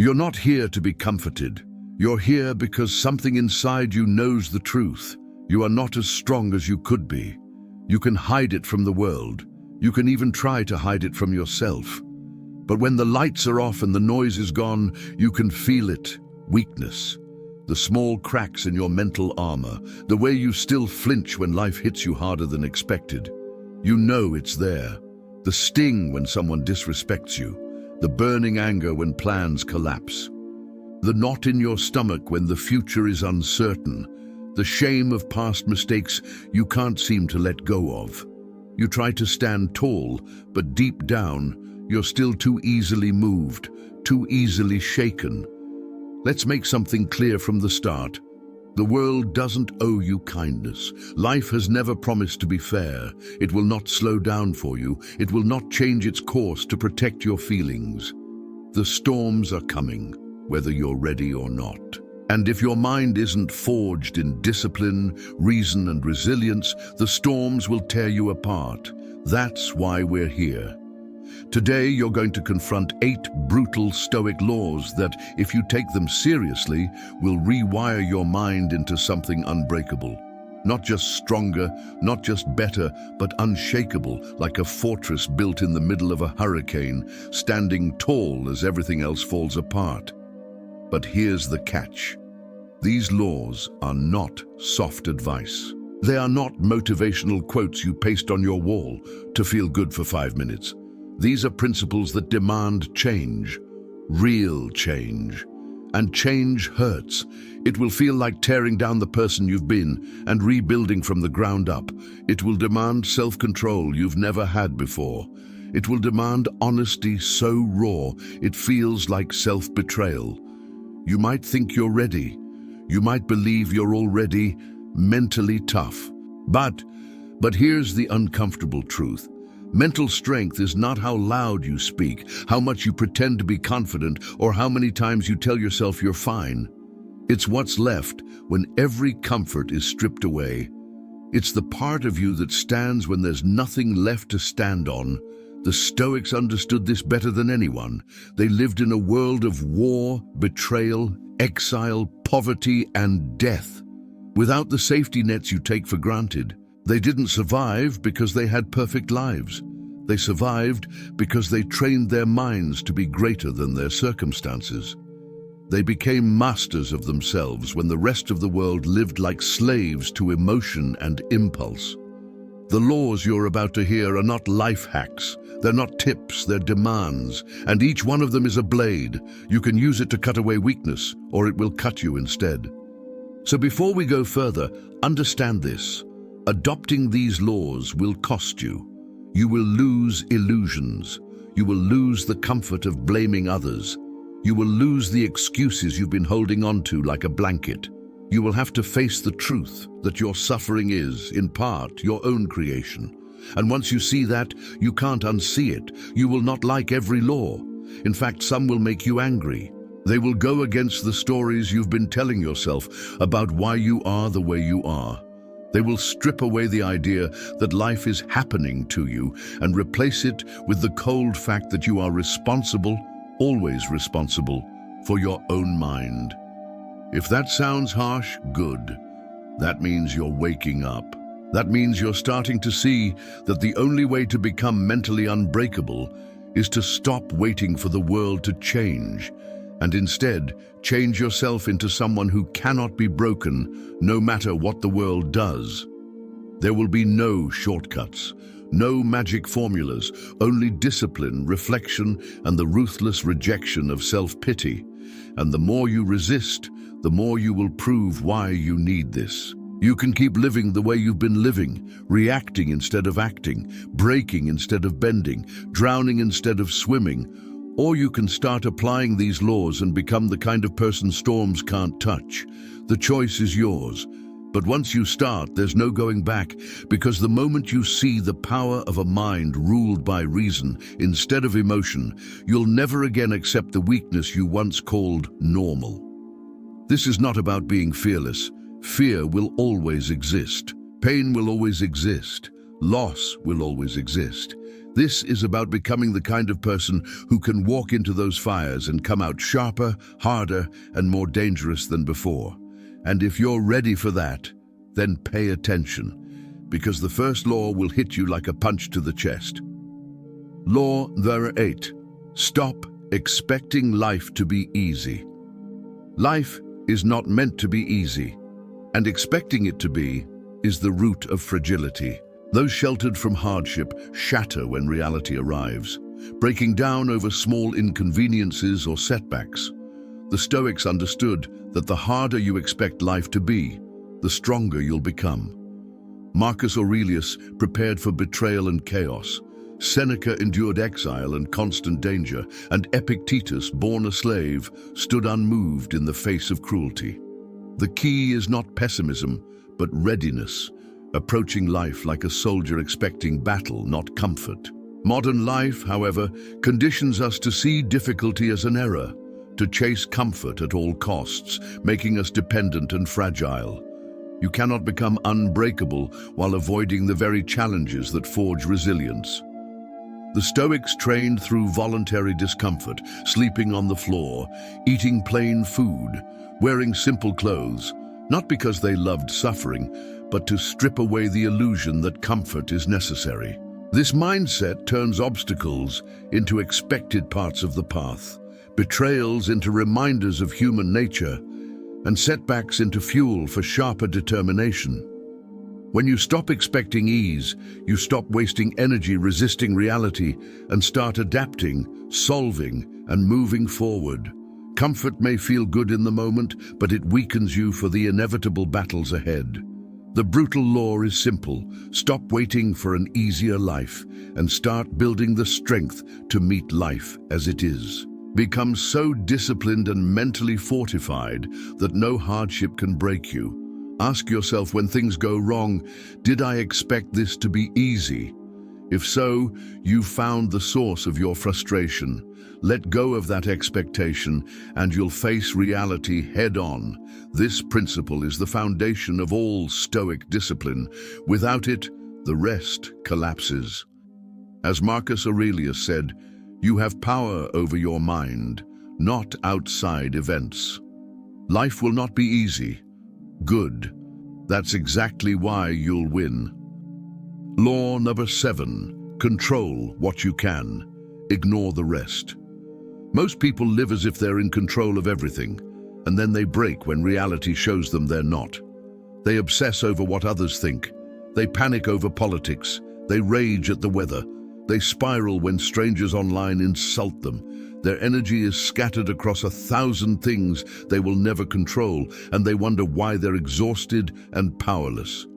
You're not here to be comforted. You're here because something inside you knows the truth. You are not as strong as you could be. You can hide it from the world. You can even try to hide it from yourself. But when the lights are off and the noise is gone, you can feel it. Weakness. The small cracks in your mental armor. The way you still flinch when life hits you harder than expected. You know it's there. The sting when someone disrespects you. The burning anger when plans collapse. The knot in your stomach when the future is uncertain. The shame of past mistakes you can't seem to let go of. You try to stand tall, but deep down, you're still too easily moved, too easily shaken. Let's make something clear from the start. The world doesn't owe you kindness. Life has never promised to be fair. It will not slow down for you. It will not change its course to protect your feelings. The storms are coming, whether you're ready or not. And if your mind isn't forged in discipline, reason, and resilience, the storms will tear you apart. That's why we're here. Today, you're going to confront 8 brutal Stoic laws that, if you take them seriously, will rewire your mind into something unbreakable. Not just stronger, not just better, but unshakable, like a fortress built in the middle of a hurricane, standing tall as everything else falls apart. But here's the catch. These laws are not soft advice. They are not motivational quotes you paste on your wall to feel good for 5 minutes. These are principles that demand change, real change. And change hurts. It will feel like tearing down the person you've been and rebuilding from the ground up. It will demand self-control you've never had before. It will demand honesty so raw it feels like self-betrayal. You might think you're ready. You might believe you're already mentally tough. But here's the uncomfortable truth. Mental strength is not how loud you speak, how much you pretend to be confident, or how many times you tell yourself you're fine. It's what's left when every comfort is stripped away. It's the part of you that stands when there's nothing left to stand on. The Stoics understood this better than anyone. They lived in a world of war, betrayal, exile, poverty, and death. Without the safety nets you take for granted, they didn't survive because they had perfect lives. They survived because they trained their minds to be greater than their circumstances. They became masters of themselves when the rest of the world lived like slaves to emotion and impulse. The laws you're about to hear are not life hacks. They're not tips, they're demands. And each one of them is a blade. You can use it to cut away weakness, or it will cut you instead. So before we go further, understand this. Adopting these laws will cost you. You will lose illusions. You will lose the comfort of blaming others. You will lose the excuses you've been holding on to like a blanket. You will have to face the truth that your suffering is, in part, your own creation. And once you see that, you can't unsee it. You will not like every law. In fact, some will make you angry. They will go against the stories you've been telling yourself about why you are the way you are. They will strip away the idea that life is happening to you and replace it with the cold fact that you are responsible, always responsible, for your own mind. If that sounds harsh, good. That means you're waking up. That means you're starting to see that the only way to become mentally unbreakable is to stop waiting for the world to change, and instead change yourself into someone who cannot be broken no matter what the world does. There will be no shortcuts, no magic formulas, only discipline, reflection, and the ruthless rejection of self-pity. And the more you resist, the more you will prove why you need this. You can keep living the way you've been living, reacting instead of acting, breaking instead of bending, drowning instead of swimming. Or you can start applying these laws and become the kind of person storms can't touch. The choice is yours. But once you start, there's no going back, because the moment you see the power of a mind ruled by reason instead of emotion, you'll never again accept the weakness you once called normal. This is not about being fearless. Fear will always exist. Pain will always exist. Loss will always exist. This is about becoming the kind of person who can walk into those fires and come out sharper, harder, and more dangerous than before. And if you're ready for that, then pay attention, because the first law will hit you like a punch to the chest. Law number 8. Stop expecting life to be easy. Life is not meant to be easy, and expecting it to be is the root of fragility. Those sheltered from hardship shatter when reality arrives, breaking down over small inconveniences or setbacks. The Stoics understood that the harder you expect life to be, the stronger you'll become. Marcus Aurelius prepared for betrayal and chaos. Seneca endured exile and constant danger, and Epictetus, born a slave, stood unmoved in the face of cruelty. The key is not pessimism, but readiness, approaching life like a soldier expecting battle, not comfort. Modern life, however, conditions us to see difficulty as an error, to chase comfort at all costs, making us dependent and fragile. You cannot become unbreakable while avoiding the very challenges that forge resilience. The Stoics trained through voluntary discomfort, sleeping on the floor, eating plain food, wearing simple clothes, not because they loved suffering, but to strip away the illusion that comfort is necessary. This mindset turns obstacles into expected parts of the path, betrayals into reminders of human nature, and setbacks into fuel for sharper determination. When you stop expecting ease, you stop wasting energy resisting reality and start adapting, solving, and moving forward. Comfort may feel good in the moment, but it weakens you for the inevitable battles ahead. The brutal law is simple. Stop waiting for an easier life and start building the strength to meet life as it is. Become so disciplined and mentally fortified that no hardship can break you. Ask yourself when things go wrong, did I expect this to be easy? If so, you've found the source of your frustration. Let go of that expectation and you'll face reality head-on. This principle is the foundation of all Stoic discipline. Without it, the rest collapses. As Marcus Aurelius said, you have power over your mind, not outside events. Life will not be easy. Good. That's exactly why you'll win. Law number 7. Control what you can. Ignore the rest. Most people live as if they're in control of everything, and then they break when reality shows them they're not. They obsess over what others think. They panic over politics. They rage at the weather. They spiral when strangers online insult them. Their energy is scattered across 1,000 things they will never control, and they wonder why they're exhausted and powerless.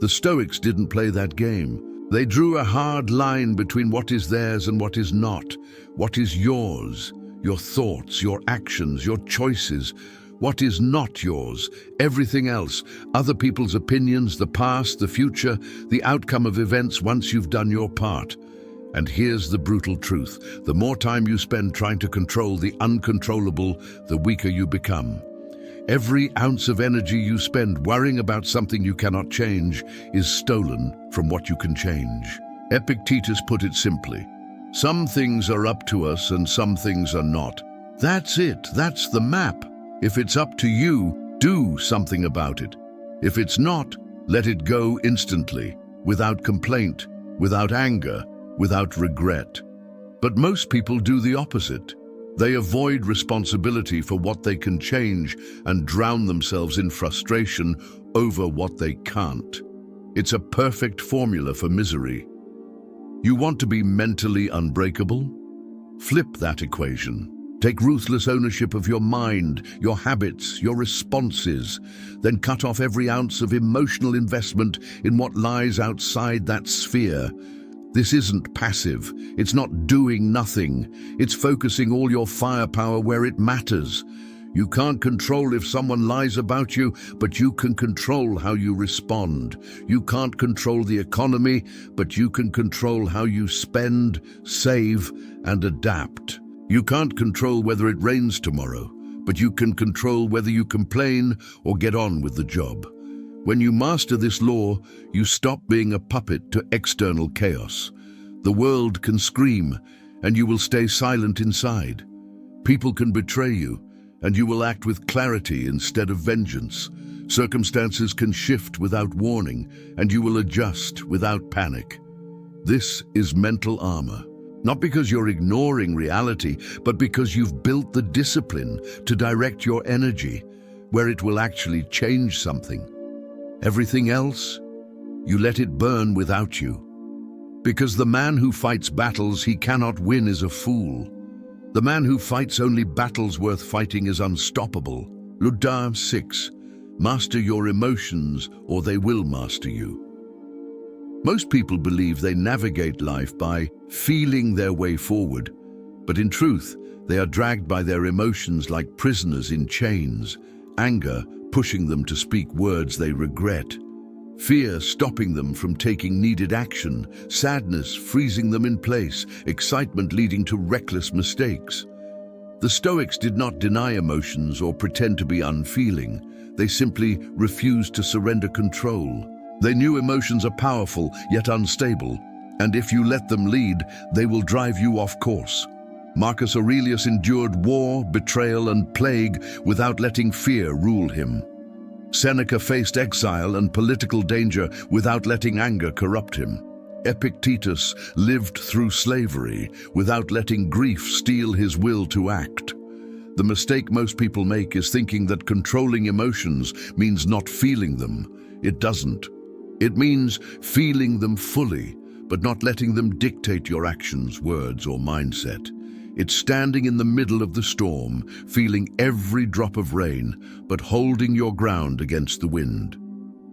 The Stoics didn't play that game. They drew a hard line between what is theirs and what is not. What is yours? Your thoughts, your actions, your choices. What is not yours? Everything else. Other people's opinions, the past, the future, the outcome of events once you've done your part. And here's the brutal truth. The more time you spend trying to control the uncontrollable, the weaker you become. Every ounce of energy you spend worrying about something you cannot change is stolen from what you can change. Epictetus put it simply. Some things are up to us and some things are not. That's it. That's the map. If it's up to you, do something about it. If it's not, let it go instantly, without complaint, without anger, without regret. But most people do the opposite. They avoid responsibility for what they can change and drown themselves in frustration over what they can't. It's a perfect formula for misery. You want to be mentally unbreakable? Flip that equation. Take ruthless ownership of your mind, your habits, your responses. Then cut off every ounce of emotional investment in what lies outside that sphere. This isn't passive. It's not doing nothing. It's focusing all your firepower where it matters. You can't control if someone lies about you, but you can control how you respond. You can't control the economy, but you can control how you spend, save, and adapt. You can't control whether it rains tomorrow, but you can control whether you complain or get on with the job. When you master this law, you stop being a puppet to external chaos. The world can scream, and you will stay silent inside. People can betray you, and you will act with clarity instead of vengeance. Circumstances can shift without warning, and you will adjust without panic. This is mental armor. Not because you're ignoring reality, but because you've built the discipline to direct your energy where it will actually change something. Everything else, you let it burn without you. Because the man who fights battles he cannot win is a fool. The man who fights only battles worth fighting is unstoppable. Ludar 6. Master your emotions or they will master you. Most people believe they navigate life by feeling their way forward, but in truth, they are dragged by their emotions like prisoners in chains, anger pushing them to speak words they regret, fear stopping them from taking needed action, sadness freezing them in place, excitement leading to reckless mistakes. The Stoics did not deny emotions or pretend to be unfeeling. They simply refused to surrender control. They knew emotions are powerful yet unstable, and if you let them lead, they will drive you off course. Marcus Aurelius endured war, betrayal, and plague without letting fear rule him. Seneca faced exile and political danger without letting anger corrupt him. Epictetus lived through slavery without letting grief steal his will to act. The mistake most people make is thinking that controlling emotions means not feeling them. It doesn't. It means feeling them fully, but not letting them dictate your actions, words, or mindset. It's standing in the middle of the storm, feeling every drop of rain, but holding your ground against the wind.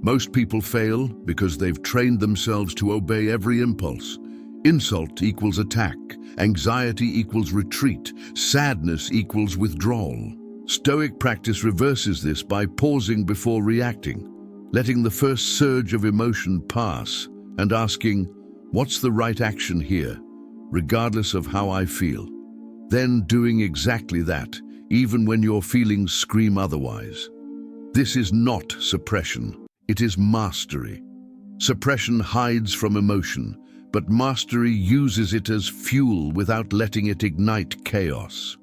Most people fail because they've trained themselves to obey every impulse. Insult equals attack, anxiety equals retreat, sadness equals withdrawal. Stoic practice reverses this by pausing before reacting, letting the first surge of emotion pass and asking, what's the right action here, regardless of how I feel? Then doing exactly that, even when your feelings scream otherwise. This is not suppression, it is mastery. Suppression hides from emotion, but mastery uses it as fuel without letting it ignite chaos.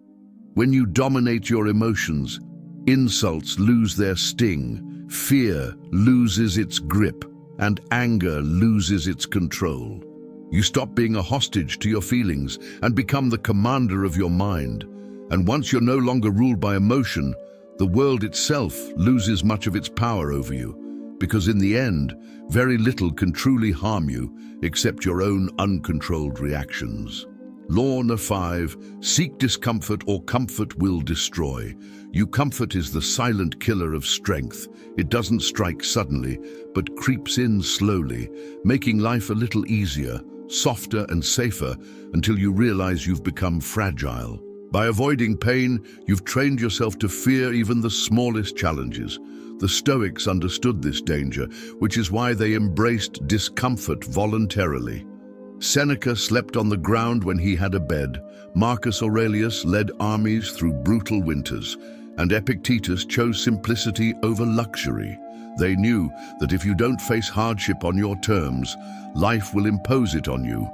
When you dominate your emotions, insults lose their sting, fear loses its grip, and anger loses its control. You stop being a hostage to your feelings and become the commander of your mind. And once you're no longer ruled by emotion, the world itself loses much of its power over you, because in the end, very little can truly harm you except your own uncontrolled reactions. Law No. 5, seek discomfort or comfort will destroy. Comfort is the silent killer of strength. It doesn't strike suddenly, but creeps in slowly, making life a little easier, softer and safer until you realize you've become fragile. By avoiding pain, you've trained yourself to fear even the smallest challenges. The Stoics understood this danger, which is why they embraced discomfort voluntarily. Seneca slept on the ground when he had a bed. Marcus Aurelius led armies through brutal winters, and Epictetus chose simplicity over luxury. They knew that if you don't face hardship on your terms, life will impose it on you,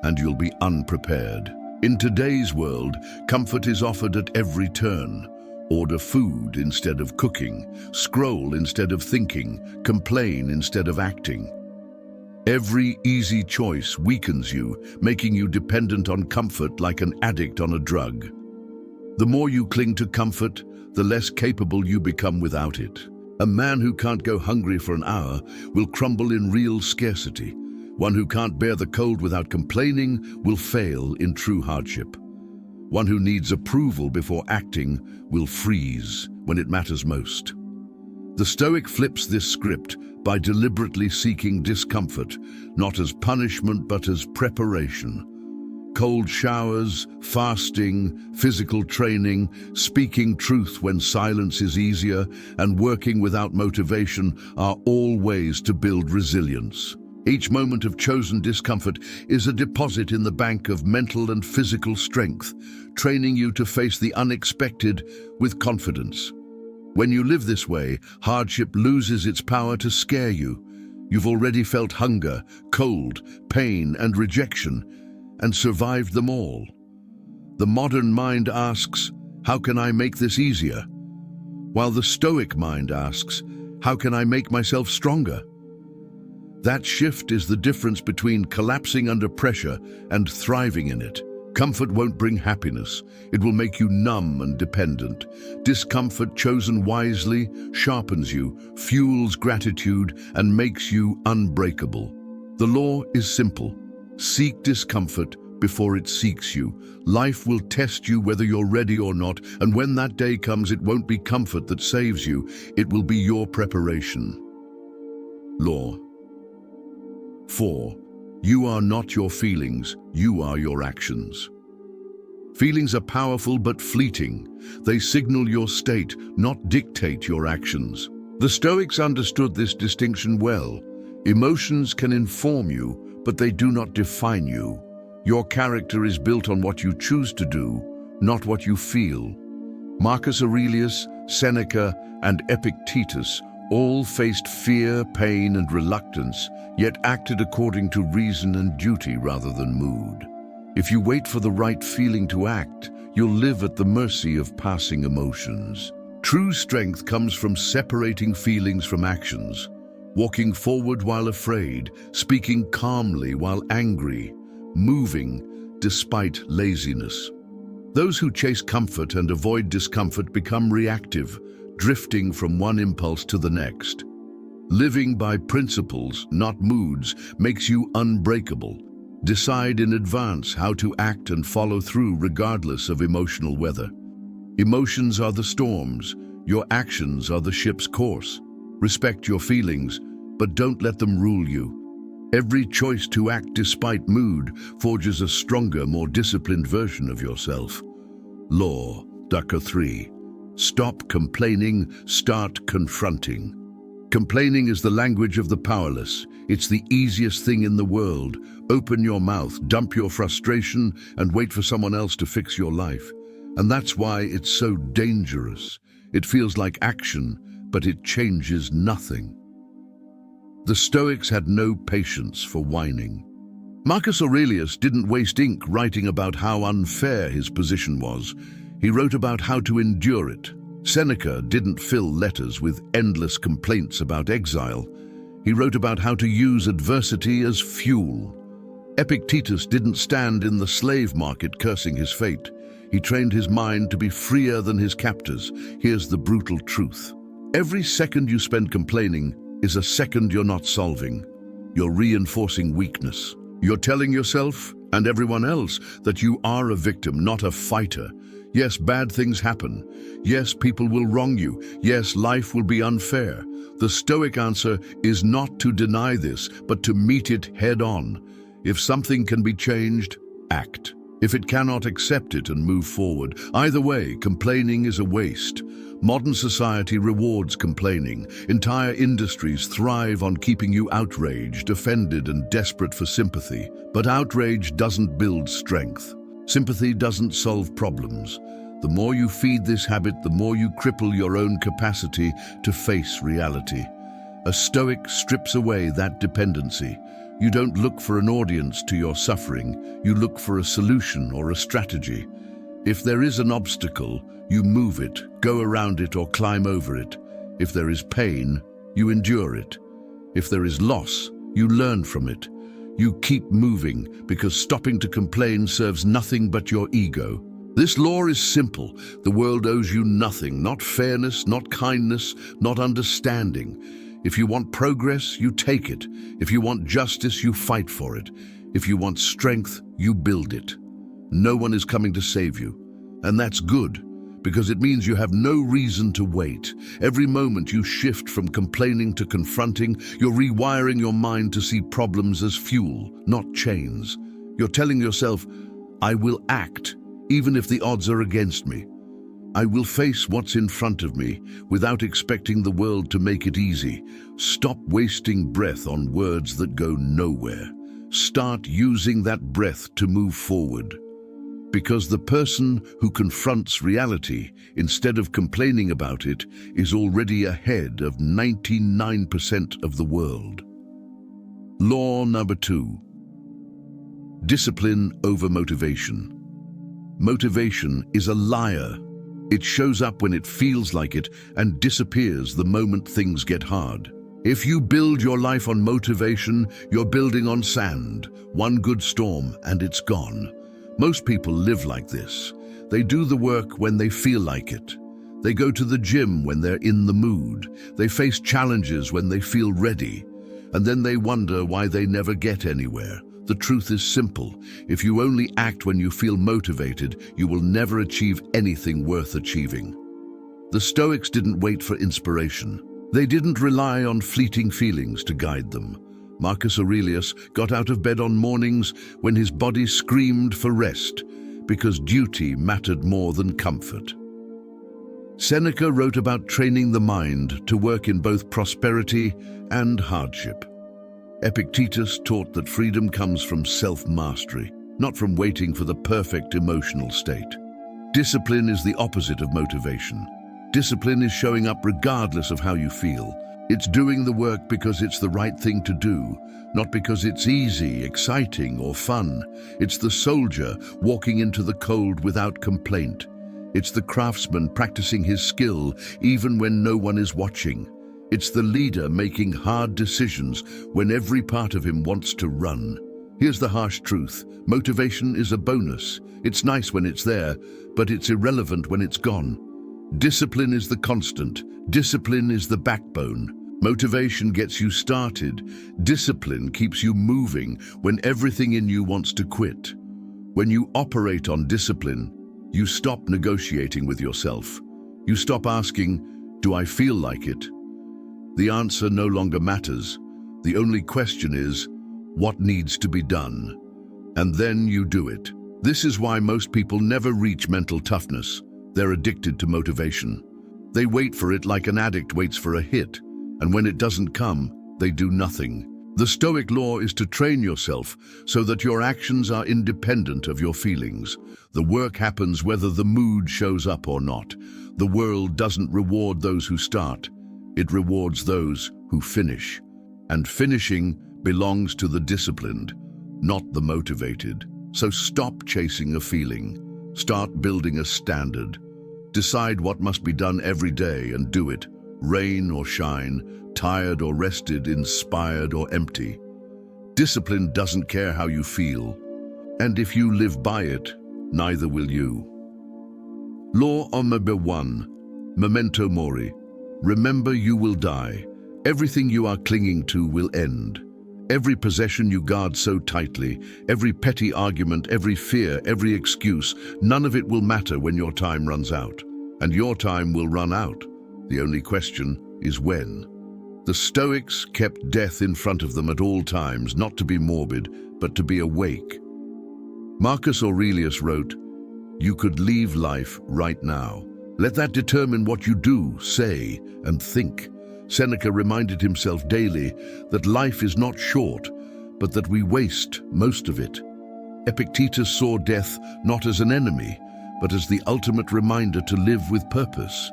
and you'll be unprepared. In today's world, comfort is offered at every turn. Order food instead of cooking, scroll instead of thinking, complain instead of acting. Every easy choice weakens you, making you dependent on comfort like an addict on a drug. The more you cling to comfort, the less capable you become without it. A man who can't go hungry for an hour will crumble in real scarcity. One who can't bear the cold without complaining will fail in true hardship. One who needs approval before acting will freeze when it matters most. The Stoic flips this script by deliberately seeking discomfort, not as punishment but as preparation. Cold showers, fasting, physical training, speaking truth when silence is easier, and working without motivation are all ways to build resilience. Each moment of chosen discomfort is a deposit in the bank of mental and physical strength, training you to face the unexpected with confidence. When you live this way, hardship loses its power to scare you. You've already felt hunger, cold, pain, and rejection, and survived them all. The modern mind asks, how can I make this easier? While the Stoic mind asks, how can I make myself stronger? That shift is the difference between collapsing under pressure and thriving in it. Comfort won't bring happiness. It will make you numb and dependent. Discomfort chosen wisely sharpens you, fuels gratitude, and makes you unbreakable. The law is simple. Seek discomfort before it seeks you. Life will test you whether you're ready or not, and when that day comes, it won't be comfort that saves you. It will be your preparation. Law 4. You are not your feelings, you are your actions. Feelings are powerful but fleeting. They signal your state, not dictate your actions. The Stoics understood this distinction well. Emotions can inform you, but they do not define you. Your character is built on what you choose to do, not what you feel. Marcus Aurelius, Seneca, and Epictetus all faced fear, pain, and reluctance, yet acted according to reason and duty rather than mood. If you wait for the right feeling to act, you'll live at the mercy of passing emotions. True strength comes from separating feelings from actions, walking forward while afraid, speaking calmly while angry, moving despite laziness. Those who chase comfort and avoid discomfort become reactive, drifting from one impulse to the next. Living by principles, not moods, makes you unbreakable. Decide in advance how to act and follow through regardless of emotional weather. Emotions are the storms, your actions are the ship's course. Respect your feelings, but don't let them rule you. Every choice to act despite mood forges a stronger, more disciplined version of yourself. Law 3. Stop complaining, start confronting. Complaining is the language of the powerless. It's the easiest thing in the world. Open your mouth, dump your frustration, and wait for someone else to fix your life. And that's why it's so dangerous. It feels like action, but it changes nothing. The Stoics had no patience for whining. Marcus Aurelius didn't waste ink writing about how unfair his position was. He wrote about how to endure it. Seneca didn't fill letters with endless complaints about exile. He wrote about how to use adversity as fuel. Epictetus didn't stand in the slave market cursing his fate. He trained his mind to be freer than his captors. Here's the brutal truth. Every second you spend complaining is a second you're not solving. You're reinforcing weakness. You're telling yourself and everyone else that you are a victim, not a fighter. Yes, bad things happen. Yes, people will wrong you. Yes, life will be unfair. The Stoic answer is not to deny this, but to meet it head on. If something can be changed, act. If it cannot, accept it and move forward. Either way, complaining is a waste. Modern society rewards complaining. Entire industries thrive on keeping you outraged, offended, and desperate for sympathy. But outrage doesn't build strength. Sympathy doesn't solve problems. The more you feed this habit, the more you cripple your own capacity to face reality. A Stoic strips away that dependency. You don't look for an audience to your suffering. You look for a solution or a strategy. If there is an obstacle, you move it, go around it, or climb over it. If there is pain, you endure it. If there is loss, you learn from it. You keep moving, because stopping to complain serves nothing but your ego. This law is simple. The world owes you nothing, not fairness, not kindness, not understanding. If you want progress, you take it. If you want justice, you fight for it. If you want strength, you build it. No one is coming to save you. And that's good, because it means you have no reason to wait. Every moment you shift from complaining to confronting, you're rewiring your mind to see problems as fuel, not chains. You're telling yourself, I will act, even if the odds are against me. I will face what's in front of me without expecting the world to make it easy. Stop wasting breath on words that go nowhere. Start using that breath to move forward. Because the person who confronts reality instead of complaining about it is already ahead of 99% of the world. Law number 2. Discipline over motivation. Motivation is a liar. It shows up when it feels like it and disappears the moment things get hard. If you build your life on motivation, you're building on sand. One good storm and it's gone. Most people live like this. They do the work when they feel like it. They go to the gym when they're in the mood. They face challenges when they feel ready. And then they wonder why they never get anywhere. The truth is simple. If you only act when you feel motivated, you will never achieve anything worth achieving. The Stoics didn't wait for inspiration. They didn't rely on fleeting feelings to guide them. Marcus Aurelius got out of bed on mornings when his body screamed for rest, because duty mattered more than comfort. Seneca wrote about training the mind to work in both prosperity and hardship. Epictetus taught that freedom comes from self-mastery, not from waiting for the perfect emotional state. Discipline is the opposite of motivation. Discipline is showing up regardless of how you feel. It's doing the work because it's the right thing to do, not because it's easy, exciting, or fun. It's the soldier walking into the cold without complaint. It's the craftsman practicing his skill even when no one is watching. It's the leader making hard decisions when every part of him wants to run. Here's the harsh truth. Motivation is a bonus. It's nice when it's there, but it's irrelevant when it's gone. Discipline is the constant. Discipline is the backbone. Motivation gets you started. Discipline keeps you moving when everything in you wants to quit. When you operate on discipline, you stop negotiating with yourself. You stop asking, do I feel like it? The answer no longer matters. The only question is, what needs to be done? And then you do it. This is why most people never reach mental toughness. They're addicted to motivation. They wait for it like an addict waits for a hit, and when it doesn't come, they do nothing. The Stoic law is to train yourself so that your actions are independent of your feelings. The work happens whether the mood shows up or not. The world doesn't reward those who start. It rewards those who finish. And finishing belongs to the disciplined, not the motivated. So stop chasing a feeling. Start building a standard. Decide what must be done every day and do it, rain or shine, tired or rested, inspired or empty. Discipline doesn't care how you feel, and if you live by it, neither will you. Law number 1, memento mori. Remember, you will die. Everything you are clinging to will end. Every possession you guard so tightly, every petty argument, every fear, every excuse, none of it will matter when your time runs out. And your time will run out. The only question is when. The Stoics kept death in front of them at all times, not to be morbid, but to be awake. Marcus Aurelius wrote, "You could leave life right now. Let that determine what you do, say, and think." Seneca reminded himself daily that life is not short, but that we waste most of it. Epictetus saw death not as an enemy, but as the ultimate reminder to live with purpose.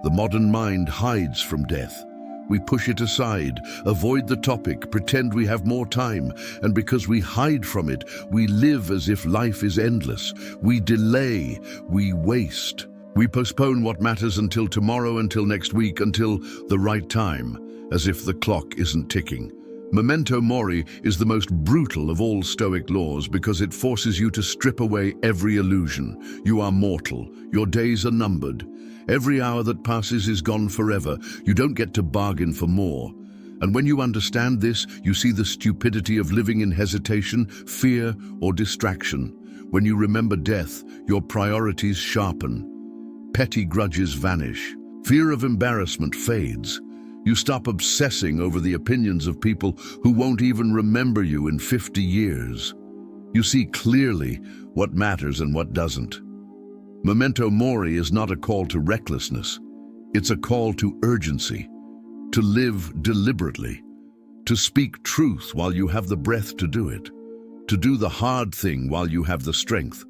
The modern mind hides from death. We push it aside, avoid the topic, pretend we have more time, and because we hide from it, we live as if life is endless. We delay, we waste. We postpone what matters until tomorrow, until next week, until the right time, as if the clock isn't ticking. Memento mori is the most brutal of all Stoic laws because it forces you to strip away every illusion. You are mortal. Your days are numbered. Every hour that passes is gone forever. You don't get to bargain for more. And when you understand this, you see the stupidity of living in hesitation, fear, or distraction. When you remember death, your priorities sharpen. Petty grudges vanish. Fear of embarrassment fades. You stop obsessing over the opinions of people who won't even remember you in 50 years. You see clearly what matters and what doesn't. Memento mori is not a call to recklessness. It's a call to urgency, to live deliberately, to speak truth while you have the breath to do it, to do the hard thing while you have the strength,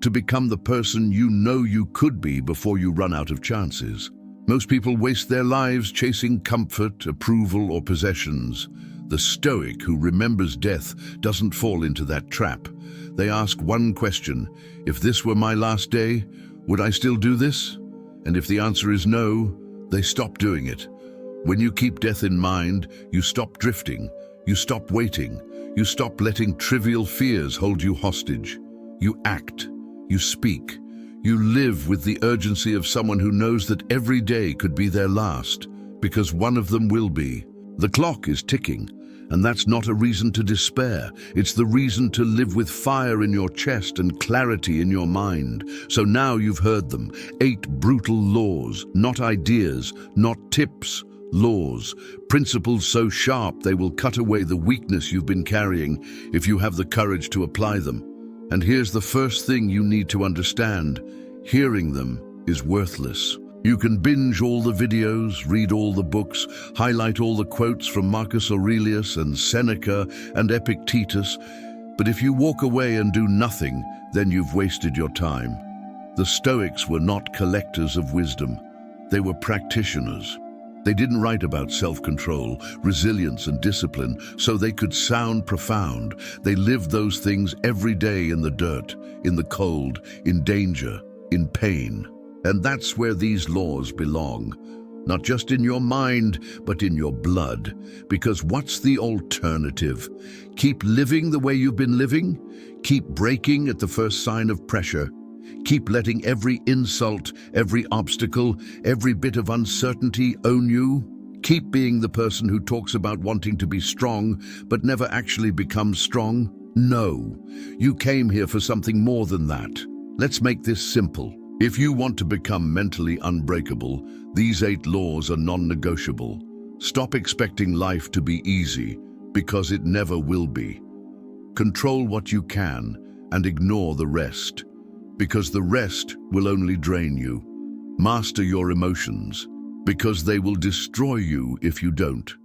to become the person you know you could be before you run out of chances. Most people waste their lives chasing comfort, approval, or possessions. The Stoic who remembers death doesn't fall into that trap. They ask one question: if this were my last day, would I still do this? And if the answer is no, they stop doing it. When you keep death in mind, you stop drifting, you stop waiting, you stop letting trivial fears hold you hostage. You act, you speak, you live with the urgency of someone who knows that every day could be their last, because one of them will be. The clock is ticking, and that's not a reason to despair. It's the reason to live with fire in your chest and clarity in your mind. So now you've heard them. 8 brutal laws, not ideas, not tips, laws. Principles so sharp they will cut away the weakness you've been carrying if you have the courage to apply them. And here's the first thing you need to understand: hearing them is worthless. You can binge all the videos, read all the books, highlight all the quotes from Marcus Aurelius and Seneca and Epictetus, but if you walk away and do nothing, then you've wasted your time. The Stoics were not collectors of wisdom. They were practitioners. They didn't write about self-control, resilience, and discipline so they could sound profound. They lived those things every day in the dirt, in the cold, in danger, in pain. And that's where these laws belong. Not just in your mind, but in your blood. Because what's the alternative? Keep living the way you've been living? Keep breaking at the first sign of pressure? Keep letting every insult, every obstacle, every bit of uncertainty own you? Keep being the person who talks about wanting to be strong, but never actually becomes strong? No, you came here for something more than that. Let's make this simple. If you want to become mentally unbreakable, these 8 laws are non-negotiable. Stop expecting life to be easy, because it never will be. Control what you can and ignore the rest, because the rest will only drain you. Master your emotions, because they will destroy you if you don't.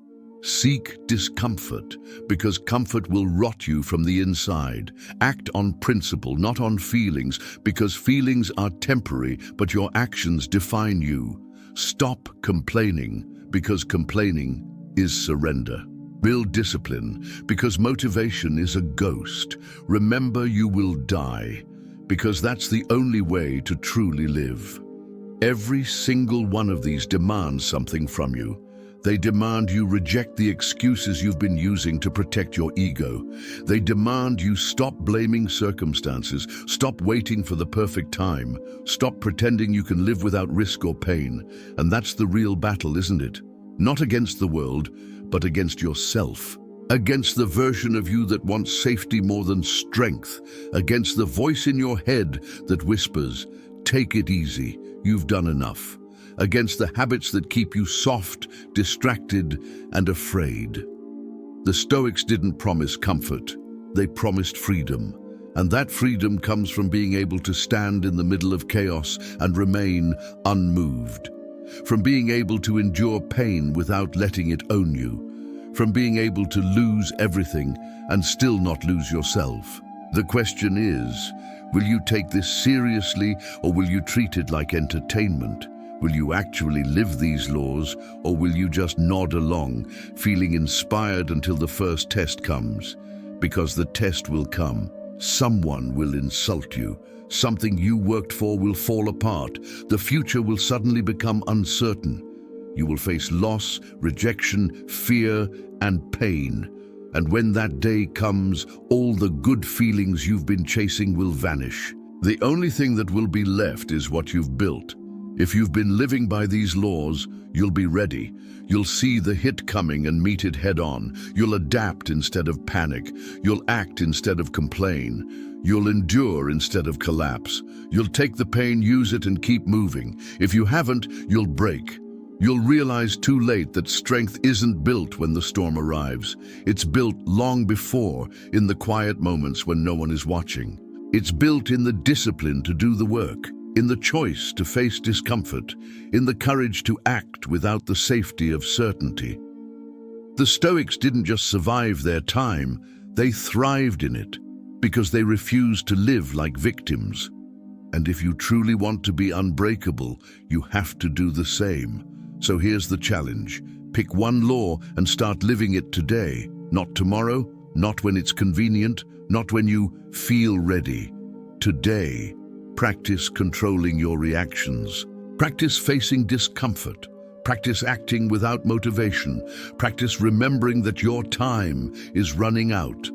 Seek discomfort, because comfort will rot you from the inside. Act on principle, not on feelings, because feelings are temporary, but your actions define you. Stop complaining, because complaining is surrender. Build discipline, because motivation is a ghost. Remember you will die, because that's the only way to truly live. Every single one of these demands something from you. They demand you reject the excuses you've been using to protect your ego. They demand you stop blaming circumstances, stop waiting for the perfect time, stop pretending you can live without risk or pain. And that's the real battle, isn't it? Not against the world, but against yourself. Against the version of you that wants safety more than strength. Against the voice in your head that whispers, "Take it easy, you've done enough." Against the habits that keep you soft, distracted, and afraid. The Stoics didn't promise comfort, they promised freedom. And that freedom comes from being able to stand in the middle of chaos and remain unmoved. From being able to endure pain without letting it own you. From being able to lose everything and still not lose yourself. The question is, will you take this seriously, or will you treat it like entertainment? Will you actually live these laws, or will you just nod along, feeling inspired until the first test comes? Because the test will come. Someone will insult you. Something you worked for will fall apart. The future will suddenly become uncertain. You will face loss, rejection, fear, and pain. And when that day comes, all the good feelings you've been chasing will vanish. The only thing that will be left is what you've built. If you've been living by these laws, you'll be ready. You'll see the hit coming and meet it head-on. You'll adapt instead of panic. You'll act instead of complain. You'll endure instead of collapse. You'll take the pain, use it, and keep moving. If you haven't, you'll break. You'll realize too late that strength isn't built when the storm arrives. It's built long before, in the quiet moments when no one is watching. It's built in the discipline to do the work. In the choice to face discomfort, in the courage to act without the safety of certainty. The Stoics didn't just survive their time, they thrived in it, because they refused to live like victims. And if you truly want to be unbreakable, you have to do the same. So here's the challenge. Pick one law and start living it today. Not tomorrow, not when it's convenient, not when you feel ready. Today, practice controlling your reactions. Practice facing discomfort. Practice acting without motivation. Practice remembering that your time is running out.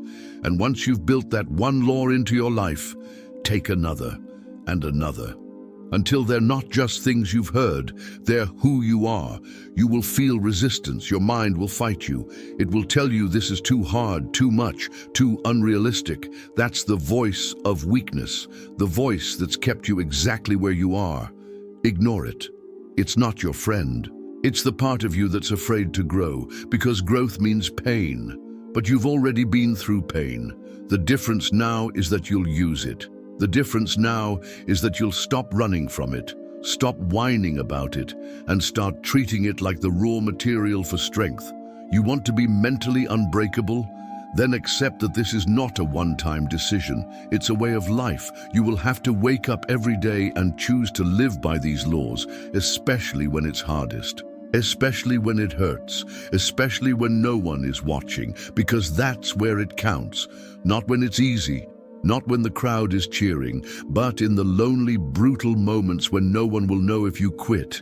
And once you've built that one law into your life, take another and another, until they're not just things you've heard, they're who you are. You will feel resistance, your mind will fight you. It will tell you this is too hard, too much, too unrealistic. That's the voice of weakness, the voice that's kept you exactly where you are. Ignore it. It's not your friend. It's the part of you that's afraid to grow, because growth means pain. But you've already been through pain. The difference now is that you'll use it. The difference now is that you'll stop running from it, stop whining about it, and start treating it like the raw material for strength. You want to be mentally unbreakable? Then accept that this is not a one-time decision. It's a way of life. You will have to wake up every day and choose to live by these laws, especially when it's hardest, especially when it hurts, especially when no one is watching, because that's where it counts. Not when it's easy, not when the crowd is cheering, but in the lonely, brutal moments when no one will know if you quit,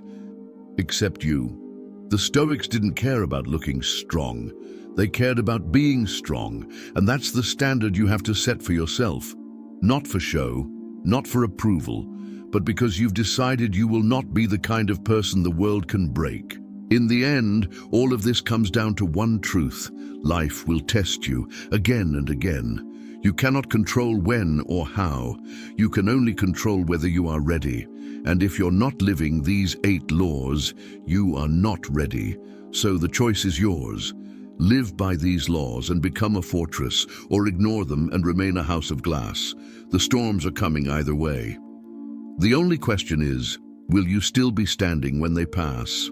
except you. The Stoics didn't care about looking strong. They cared about being strong, and that's the standard you have to set for yourself. Not for show, not for approval, but because you've decided you will not be the kind of person the world can break. In the end, all of this comes down to one truth. Life will test you again and again. You cannot control when or how. You can only control whether you are ready. And if you're not living these 8 laws, you are not ready. So the choice is yours. Live by these laws and become a fortress, or ignore them and remain a house of glass. The storms are coming either way. The only question is, will you still be standing when they pass?